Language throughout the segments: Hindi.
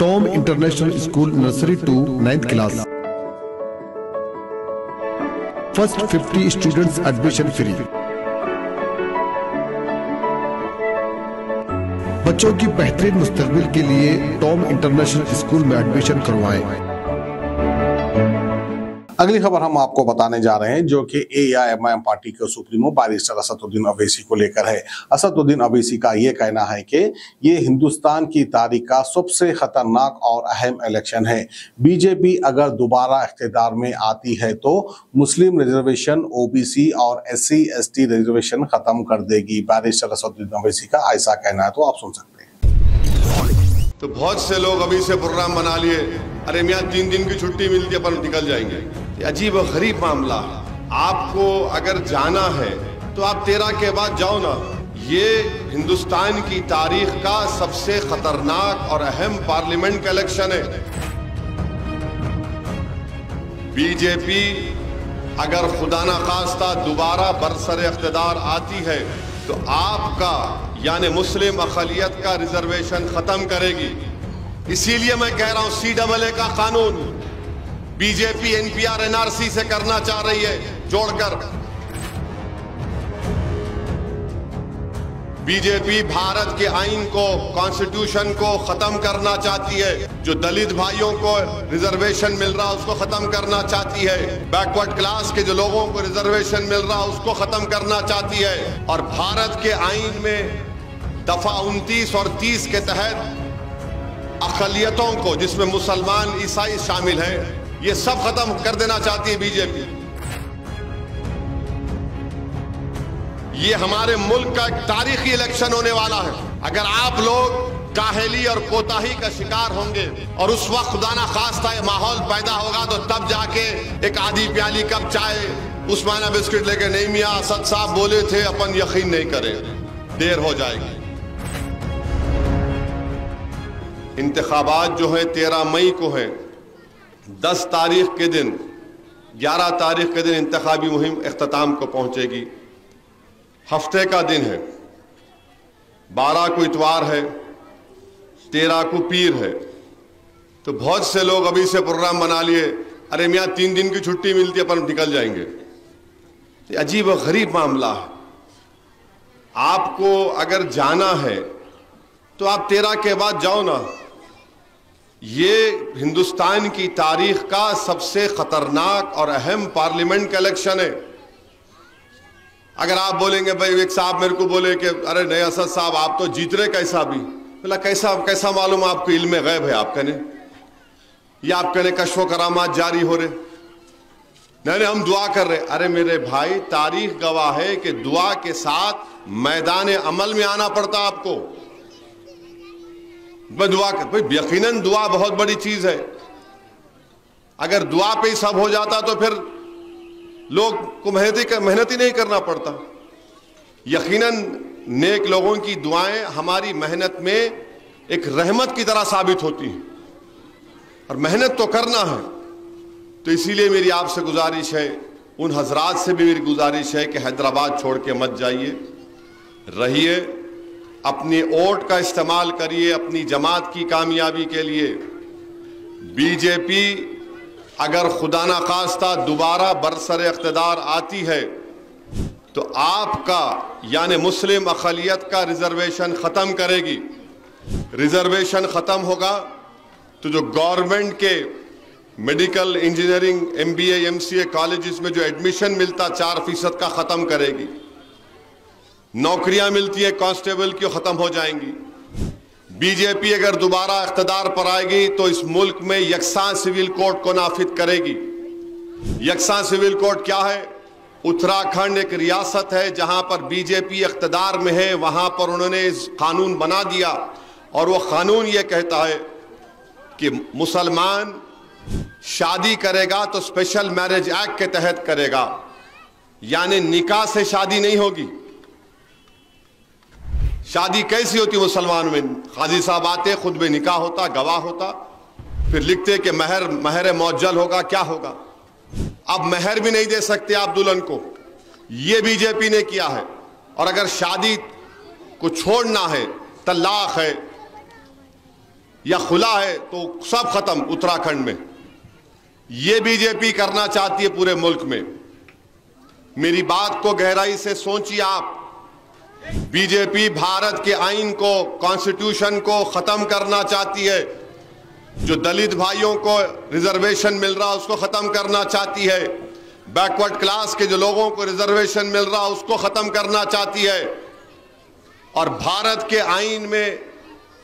Tom international school nursery to 9th class. First 50 students admission free. बच्चों की बेहतरीन मुस्तकबिल के लिए टॉम इंटरनेशनल स्कूल में एडमिशन करवाएं। अगली खबर हम आपको बताने जा रहे हैं जो कि AIMIM पार्टी के सुप्रीमो बैरिस्टर असदुद्दीन अवैसी को लेकर है। असदुद्दीन अवैसी का ये कहना है कि ये हिंदुस्तान की तारीख का सबसे खतरनाक और अहम इलेक्शन है। बीजेपी अगर दोबारा इख्तियार में आती है तो मुस्लिम रिजर्वेशन, OBC और SC ST रिजर्वेशन खत्म कर देगी। बैरिस्टर असदुद्दीन अवैसी का ऐसा कहना है, तो आप सुन सकते हैं। तो बहुत से लोग अभी से प्रोग्राम बना लिए, अरे मियाँ 3 दिन की छुट्टी मिलती है अपन निकल जाएंगे। ये अजीब और गरीब मामला है। आपको अगर जाना है तो आप 13 के बाद जाओ ना। ये हिंदुस्तान की तारीख का सबसे खतरनाक और अहम पार्लियामेंट का इलेक्शन है। बीजेपी अगर खुदा ना खास्ता दोबारा बरसर इख्तिदार आती है तो आपका यानी मुस्लिम अक़लियत का रिजर्वेशन खत्म करेगी। इसीलिए मैं कह रहा हूं CAA का कानून बीजेपी NPR NRC से करना चाह रही है जोड़कर। बीजेपी भारत के आईन को, कॉन्स्टिट्यूशन को खत्म करना चाहती है। जो दलित भाइयों को रिजर्वेशन मिल रहा उसको खत्म करना चाहती है। बैकवर्ड क्लास के जो लोगों को रिजर्वेशन मिल रहा उसको खत्म करना चाहती है। और भारत के आईन में दफा 29 और 30 के तहत अक़लियतों को, जिसमें मुसलमान, ईसाई शामिल हैं, ये सब खत्म कर देना चाहती है बीजेपी। ये हमारे मुल्क का एक तारीखी इलेक्शन होने वाला है। अगर आप लोग काहली और कोताही का शिकार होंगे और उस वक्त खुदा ना खास्ता ये माहौल पैदा होगा तो तब जाके एक आधी प्याली कप चाय, उस्मानिया बिस्किट लेके, नहीं मियाँ असद साहब बोले थे, अपन यकीन नहीं करें, देर हो जाएगी। इंतखाबात जो है 13 मई को है। 10 तारीख के दिन, 11 तारीख के दिन इंतखाबी मुहिम इख्तिताम को पहुंचेगी। हफ्ते का दिन है, 12 को इतवार है, 13 को पीर है। तो बहुत से लोग अभी से प्रोग्राम बना लिए, अरे मियाँ 3 दिन की छुट्टी मिलती है अपन निकल जाएंगे। ये अजीब और गरीब मामला है। आपको अगर जाना है तो आप 13 के बाद जाओ ना। ये हिंदुस्तान की तारीख का सबसे खतरनाक और अहम पार्लियामेंट का इलेक्शन है। अगर आप बोलेंगे, भाई एक साहब मेरे को बोले कि अरे नहीं असद साहब आप तो जीत रहे, कैसा भी? बोला कैसा मालूम आपको? इल्म गैब है आप कहने, या आप कहने कश्फ करामात जारी हो रहे? नहीं हम दुआ कर रहे। अरे मेरे भाई, तारीख गवाह है कि दुआ के साथ मैदान अमल में आना पड़ता आपको। दुआ कर, भाई यकीनन दुआ बहुत बड़ी चीज है। अगर दुआ पे ही सब हो जाता तो फिर लोग को मेहनत ही नहीं करना पड़ता। यकीनन नेक लोगों की दुआएं हमारी मेहनत में एक रहमत की तरह साबित होती हैं, और मेहनत तो करना है। तो इसीलिए मेरी आपसे गुजारिश है, उन हजरात से भी मेरी गुजारिश है कि हैदराबाद छोड़ के मत जाइए, रहिए, अपनी वोट का इस्तेमाल करिए अपनी जमात की कामयाबी के लिए। बीजेपी अगर खुदा ना खास्ता दोबारा बरसर इख्तिदार आती है तो आपका यानी मुस्लिम अक़लियत का रिजर्वेशन ख़त्म करेगी। रिजर्वेशन ख़त्म होगा तो जो गवर्नमेंट के medical, engineering, MBA, MCA colleges में जो एडमिशन मिलता 4% का ख़त्म करेगी। नौकरियां मिलती है कांस्टेबल की, खत्म हो जाएंगी। बीजेपी अगर दोबारा इख्तिदार पर आएगी तो इस मुल्क में यकसा सिविल कोड को नाफिज करेगी। यकसा सिविल कोड क्या है? उत्तराखंड एक रियासत है जहां पर बीजेपी इख्तिदार में है, वहां पर उन्होंने इस कानून बना दिया, और वो कानून ये कहता है कि मुसलमान शादी करेगा तो स्पेशल मैरिज एक्ट के तहत करेगा, यानी निकाह से शादी नहीं होगी। शादी कैसी होती मुसलमान में? काजी साहब आते, खुद में निकाह होता, गवाह होता, फिर लिखते कि महर मुअज्जल होगा, क्या होगा। अब महर भी नहीं दे सकते आप दुल्हन को, ये बीजेपी ने किया है। और अगर शादी को छोड़ना है, तलाक है, या खुला है तो सब खत्म उत्तराखंड में। ये बीजेपी करना चाहती है पूरे मुल्क में। मेरी बात को गहराई से सोचिए आप। बीजेपी भारत के आईन को, कॉन्स्टिट्यूशन को खत्म करना चाहती है। जो दलित भाइयों को रिजर्वेशन मिल रहा उसको खत्म करना चाहती है। बैकवर्ड क्लास के जो लोगों को रिजर्वेशन मिल रहा उसको खत्म करना चाहती है। और भारत के आईन में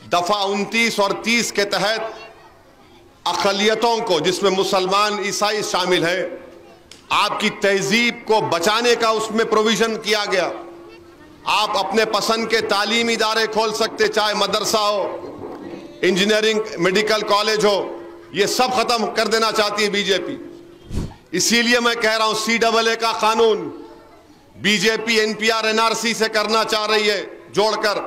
दफा 29 और 30 के तहत अक़लियतों को, जिसमें मुसलमान, ईसाई शामिल है, आपकी तहजीब को बचाने का उसमें प्रोविजन किया गया। आप अपने पसंद के तालीमी इदारे खोल सकते, चाहे मदरसा हो, इंजीनियरिंग, मेडिकल कॉलेज हो, ये सब खत्म कर देना चाहती है बीजेपी। इसीलिए मैं कह रहा हूं CAA का कानून बीजेपी NPR NRC से करना चाह रही है, जोड़कर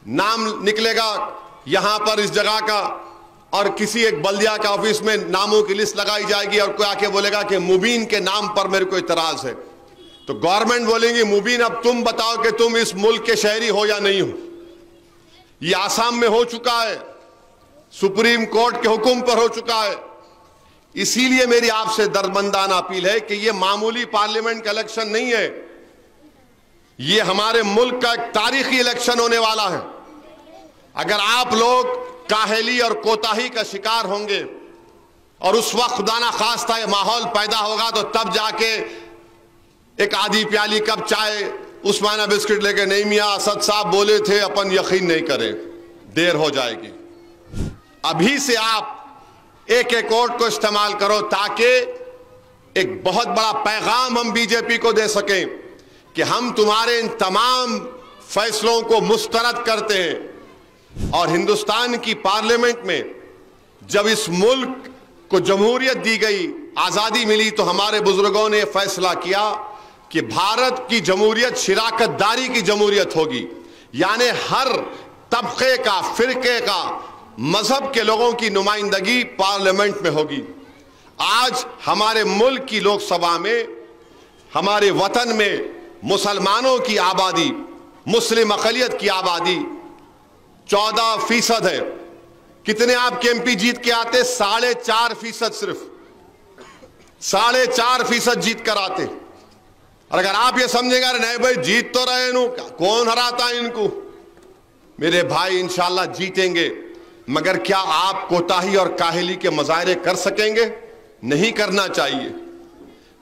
नाम निकलेगा यहां पर इस जगह का, और किसी एक बल्दिया के ऑफिस में नामों की लिस्ट लगाई जाएगी और कोई आके बोलेगा कि मुबीन के नाम पर मेरे को इतराज है, तो गवर्नमेंट बोलेंगी मुबीन अब तुम बताओ कि तुम इस मुल्क के शहरी हो या नहीं हो। ये आसाम में हो चुका है, सुप्रीम कोर्ट के हुक्म पर हो चुका है। इसीलिए मेरी आपसे दर्दमंदाना अपील है कि ये मामूली पार्लियामेंट का इलेक्शन नहीं है, ये हमारे मुल्क का एक तारीखी इलेक्शन होने वाला है। अगर आप लोग काहली और कोताही का शिकार होंगे और उस वक्त खुदा ना खास्ता ये माहौल पैदा होगा, तो तब जाके एक आधी प्याली कप चाय, उस्माना बिस्किट लेके, नहीं मियां असद साहब बोले थे, अपन यकीन नहीं करें, देर हो जाएगी। अभी से आप एक एक वोट को इस्तेमाल करो ताकि एक बहुत बड़ा पैगाम हम बीजेपी को दे सकें कि हम तुम्हारे इन तमाम फैसलों को मुस्तरद करते हैं। और हिंदुस्तान की पार्लियामेंट में जब इस मुल्क को जमहूरियत दी गई, आजादी मिली, तो हमारे बुजुर्गों ने फैसला किया कि भारत की जमहूरियत शिराकतदारी की जमहूरियत होगी, यानी हर तबके का, फिरके का, मजहब के लोगों की नुमाइंदगी पार्लियामेंट में होगी। आज हमारे मुल्क की लोकसभा में, हमारे वतन में मुसलमानों की आबादी, मुस्लिम अक़लियत की आबादी 14% है। कितने आपके MP जीत के आते? 4.5%, सिर्फ 4.5% जीत कर आते। और अगर आप ये समझेंगे अरे नहीं भाई जीत तो रहे नु, कौन हराता है इनको, मेरे भाई इंशाल्लाह जीतेंगे। मगर क्या आप कोताही और काहली के मुजाहरे कर सकेंगे? नहीं करना चाहिए।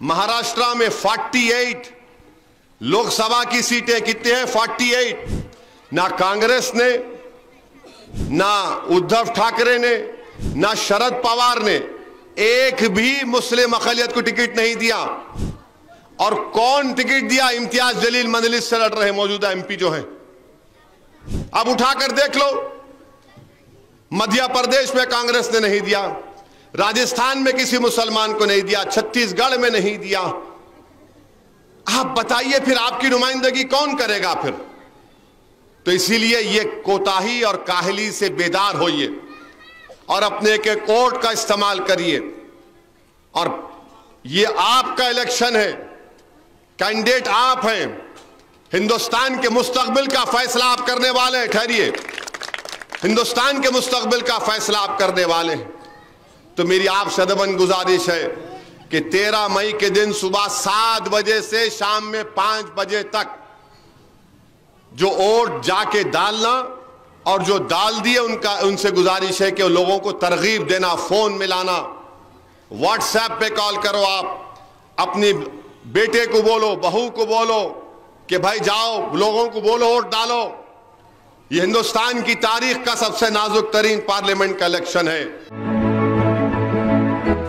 महाराष्ट्र में 48 लोकसभा की सीटें कितने हैं? 48। ना कांग्रेस ने, ना उद्धव ठाकरे ने, ना शरद पवार ने एक भी मुस्लिम अक़लियत को टिकट नहीं दिया। और कौन टिकट दिया? इम्तियाज जलील मजलिस से लड़ रहे मौजूदा MP जो हैं। अब उठाकर देख लो, मध्य प्रदेश में कांग्रेस ने नहीं दिया, राजस्थान में किसी मुसलमान को नहीं दिया, छत्तीसगढ़ में नहीं दिया। आप बताइए फिर आपकी नुमाइंदगी कौन करेगा फिर? तो इसीलिए ये कोताही और काहली से बेदार होइए और अपने एक एक वोट का इस्तेमाल करिए। और ये आपका इलेक्शन है, कैंडिडेट आप हैं, हिंदुस्तान के मुस्तकबिल का फैसला आप करने वाले हैं। ठहरिए, हिंदुस्तान के मुस्तकबिल का फैसला आप करने वाले हैं। तो मेरी आपसे अदबन गुजारिश है कि 13 मई के दिन सुबह 7 बजे से शाम में 5 बजे तक जो वोट जाके डालना, और जो डाल दिए उनसे गुजारिश है कि लोगों को तरगीब देना, फोन मिलाना, व्हाट्सएप पे कॉल करो, आप अपनी बेटे को बोलो, बहू को बोलो कि भाई जाओ, लोगों को बोलो वोट डालो। ये हिंदुस्तान की तारीख का सबसे नाजुक तरीन पार्लियामेंट का इलेक्शन है,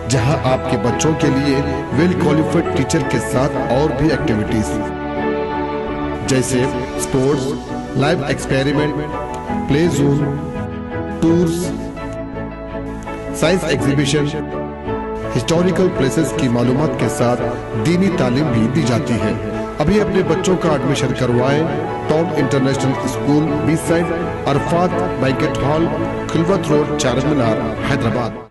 जहां आपके बच्चों के लिए वेल क्वालिफाइड टीचर के साथ और भी एक्टिविटीज जैसे sports, live experiment, play zone, tours, science exhibition, historical places की मालूमात के साथ दीनी तालीम भी दी जाती है। अभी अपने बच्चों का एडमिशन करवाएं Tom international school, beach side, Arafat banquet hall, Khilwat road, Charminar, Hyderabad.